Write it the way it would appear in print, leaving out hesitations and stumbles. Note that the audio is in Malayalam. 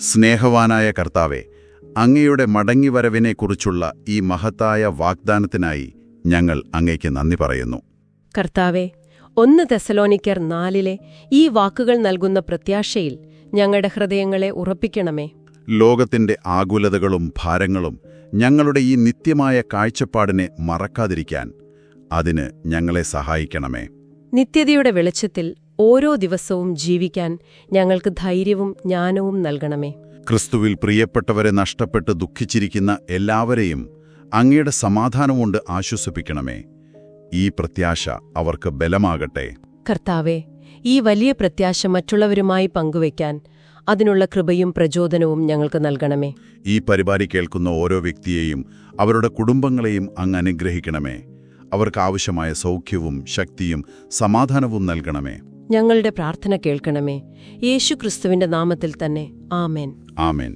സ്നേഹവാനായ കർത്താവേ, അങ്ങയുടെ മടങ്ങിവരവിനെക്കുറിച്ചുള്ള ഈ മഹത്തായ വാഗ്ദാനത്തിനായി ഞങ്ങൾ അങ്ങയ്ക്ക് നന്ദി പറയുന്നു. കർത്താവെ, 1 തെസലോനിക്കർ 4 ഈ വാക്കുകൾ നൽകുന്ന പ്രത്യാശയിൽ ഞങ്ങളുടെ ഹൃദയങ്ങളെ ഉറപ്പിക്കണമേ. ലോകത്തിന്റെ ആകുലതകളും ഭാരങ്ങളും ഞങ്ങളുടെ ഈ നിത്യമായ കാഴ്ചപ്പാടിനെ മറക്കാതിരിക്കാൻ അതിന് ഞങ്ങളെ സഹായിക്കണമേ. നിത്യതയുടെ വെളിച്ചത്തിൽ ഓരോ ദിവസവും ജീവിക്കാൻ ഞങ്ങൾക്ക് ധൈര്യവും ജ്ഞാനവും നൽകണമേ. ക്രിസ്തുവിൽ പ്രിയപ്പെട്ടവരെ നഷ്ടപ്പെട്ട് ദുഃഖിച്ചിരിക്കുന്ന എല്ലാവരെയും അങ്ങയുടെ സമാധാനം കൊണ്ട് ആശ്വസിപ്പിക്കണമേ. ഈ പ്രത്യാശ അവർക്ക് ബലമാകട്ടെ. കർത്താവെ, ഈ വലിയ പ്രത്യാശ മറ്റുള്ളവരുമായി പങ്കുവയ്ക്കാൻ അതിനുള്ള കൃപയും പ്രചോദനവും ഞങ്ങൾക്ക് നൽകണമേ. ഈ പരിപാടി കേൾക്കുന്ന ഓരോ വ്യക്തിയെയും അവരുടെ കുടുംബങ്ങളെയും അങ്ങ് അനുഗ്രഹിക്കണമേ. അവർക്ക് ആവശ്യമായ സൗഖ്യവും ശക്തിയും സമാധാനവും നൽകണമേ. ഞങ്ങളുടെ പ്രാർത്ഥന കേൾക്കണമേ. യേശുക്രിസ്തുവിന്റെ നാമത്തിൽ തന്നെ. ആമേൻ. ആമേൻ.